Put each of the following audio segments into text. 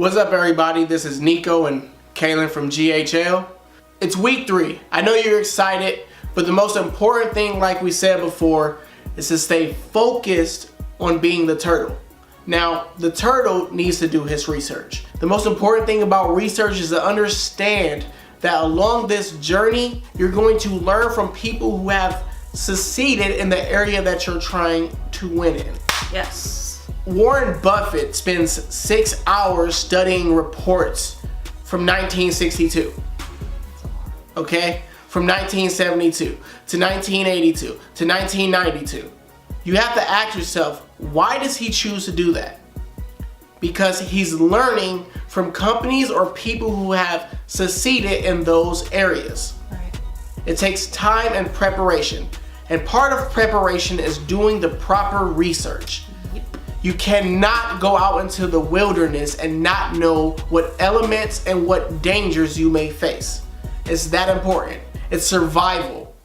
What's up, everybody? This is Nico and Kaylin from GHL. It's week 3. I know you're excited, but the most important thing, like we said before, is to stay focused on being the turtle. Now, the turtle needs to do his research. The most important thing about research is to understand that along this journey, you're going to learn from people who have succeeded in the area that you're trying to win in. Yes. Warren Buffett spends 6 hours studying reports from 1962. Okay? From 1972 to 1982 to 1992. You have to ask yourself, why does he choose to do that? Because he's learning from companies or people who have succeeded in those areas. Right. It takes time and preparation. And part of preparation is doing the proper research. You cannot go out into the wilderness and not know what elements and what dangers you may face. It's that important. It's survival.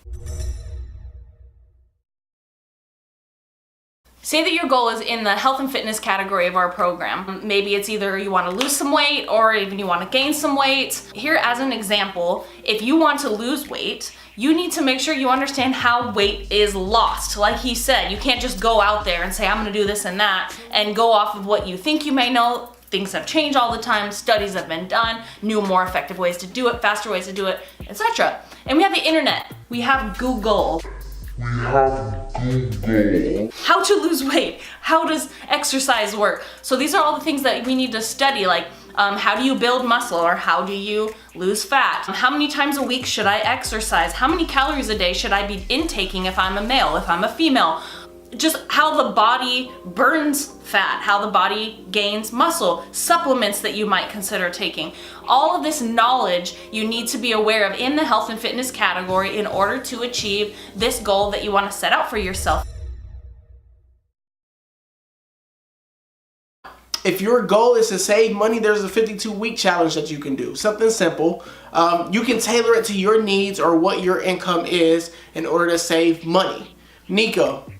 Say that your goal is in the health and fitness category of our program. Maybe it's either you want to lose some weight or even you want to gain some weight. Here as an example, if you want to lose weight, you need to make sure you understand how weight is lost. Like he said, you can't just go out there and say, I'm gonna do this and that, and go off of what you think you may know. Things have changed all the time, studies have been done, new, more effective ways to do it, faster ways to do it, etc. And we have the internet, we have Google. How to lose weight, how does exercise work? So these are all the things that we need to study, like how do you build muscle or how do you lose fat? How many times a week should I exercise? How many calories a day should I be intaking if I'm a male, if I'm a female? Just how the body burns fat, how the body gains muscle, supplements that you might consider taking. All of this knowledge you need to be aware of in the health and fitness category in order to achieve this goal that you want to set out for yourself. If your goal is to save money, there's a 52-week challenge that you can do. Something simple. You can tailor it to your needs or what your income is in order to save money. Nico,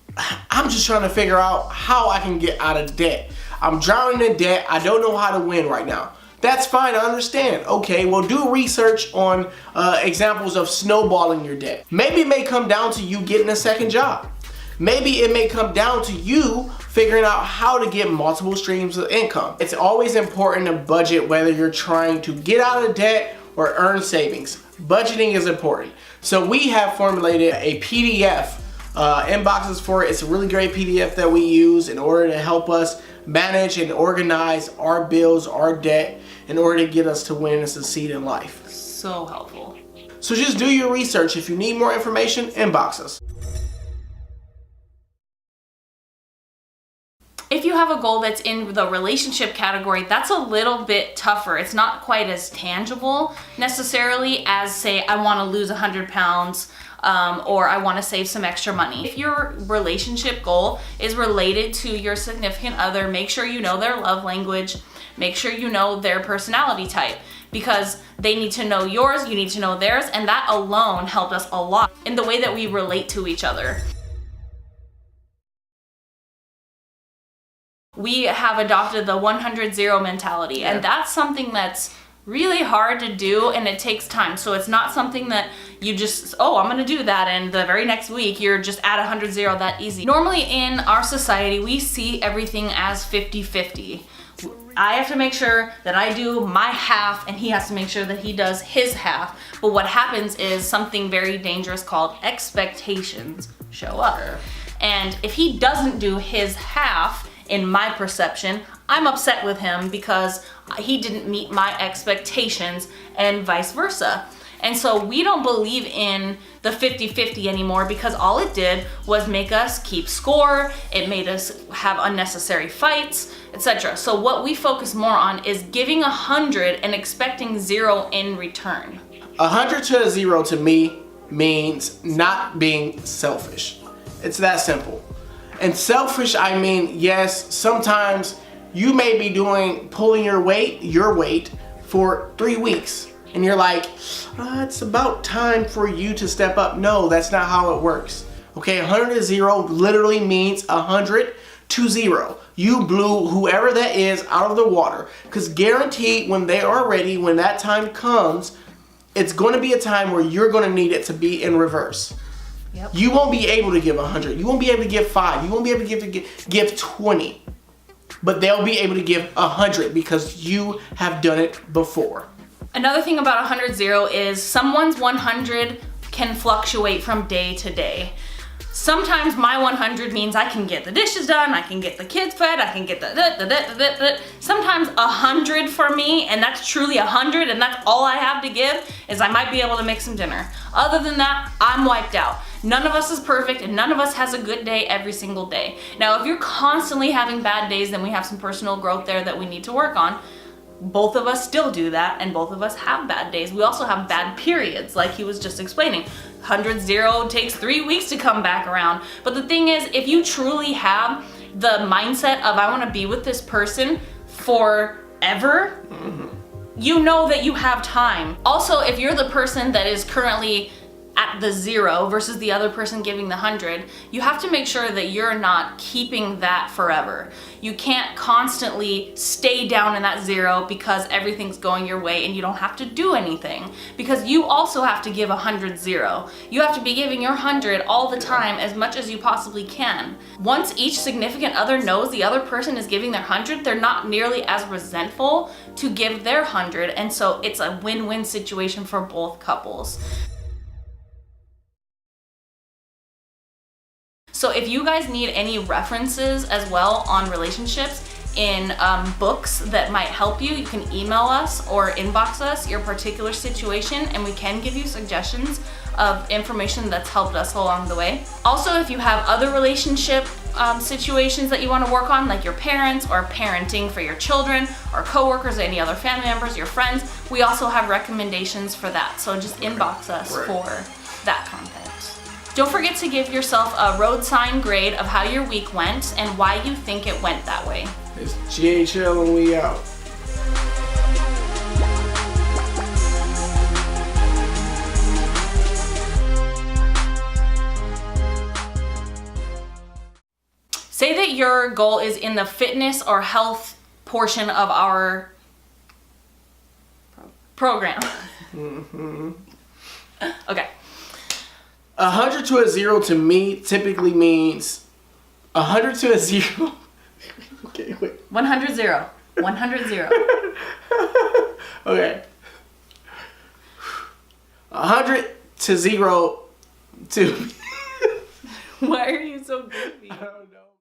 I'm just trying to figure out how I can get out of debt. I'm drowning in debt. I don't know how to win right now. That's fine, I understand. Okay, well, do research on examples of snowballing your debt. Maybe it may come down to you getting a second job. Maybe it may come down to you figuring out how to get multiple streams of income. It's always important to budget whether you're trying to get out of debt or earn savings. Budgeting is important. So we have formulated a PDF inboxes for it. It's a really great PDF that we use in order to help us manage and organize our bills, our debt, in order to get us to win and succeed in life. So helpful. So just do your research. If you need more information, inbox us. If you have a goal that's in the relationship category, that's a little bit tougher. It's not quite as tangible necessarily as, say, I want to lose 100 pounds or I want to save some extra money. If your relationship goal is related to your significant other, make sure you know their love language, make sure you know their personality type, because they need to know yours, you need to know theirs, and that alone helped us a lot in the way that we relate to each other. We have adopted the 100-0 mentality, and that's something that's really hard to do and it takes time. So it's not something that you just, oh, I'm gonna do that and the very next week you're just at 100-0 that easy. Normally in our society, we see everything as 50-50. I have to make sure that I do my half and he has to make sure that he does his half. But what happens is something very dangerous called expectations show up. And if he doesn't do his half, in my perception, I'm upset with him because he didn't meet my expectations and vice versa. And so we don't believe in the 50-50 anymore because all it did was make us keep score, it made us have unnecessary fights, etc. So what we focus more on is giving 100 and expecting 0 in return. 100 to 0 to me means not being selfish. It's that simple. And selfish, I mean, yes, sometimes you may be pulling your weight for 3 weeks. And you're like, it's about time for you to step up. No, that's not how it works. Okay, 100 to 0 literally means 100 to 0. You blew whoever that is out of the water. Because guaranteed when they are ready, when that time comes, it's going to be a time where you're going to need it to be in reverse. Yep. You won't be able to give 100. You won't be able to give 5. You won't be able to give 20. But they'll be able to give 100 because you have done it before. Another thing about 100-0 is someone's 100 can fluctuate from day to day. Sometimes my 100 means I can get the dishes done, I can get the kids fed, I can get the. Sometimes 100 for me, and that's truly 100, and that's all I have to give, is I might be able to make some dinner. Other than that, I'm wiped out. None of us is perfect, and none of us has a good day every single day. Now, if you're constantly having bad days, then we have some personal growth there that we need to work on. Both of us still do that, and both of us have bad days. We also have bad periods, like he was just explaining. 100-0 takes 3 weeks to come back around. But the thing is, if you truly have the mindset of I want to be with this person forever, you know that you have time. Also, if you're the person that is currently at the 0 versus the other person giving the 100, you have to make sure that you're not keeping that forever. You can't constantly stay down in that 0 because everything's going your way and you don't have to do anything, because you also have to give 100-0. You have to be giving your 100 all the time, as much as you possibly can. Once each significant other knows the other person is giving their 100, they're not nearly as resentful to give their 100, and so it's a win-win situation for both couples. So if you guys need any references as well on relationships in books that might help you, you can email us or inbox us your particular situation, and we can give you suggestions of information that's helped us along the way. Also, if you have other relationship situations that you want to work on, like your parents or parenting for your children or coworkers, any other family members, your friends, we also have recommendations for that. So just inbox us for that content. Don't forget to give yourself a road sign grade of how your week went and why you think it went that way. It's GHL and we out. Say that your goal is in the fitness or health portion of our program. Okay. 100 to a 0 to me typically means 100 to a 0. Okay, wait. 100-0. 100-0. Okay. 100 to 0 to. Why are you so goofy? I don't know.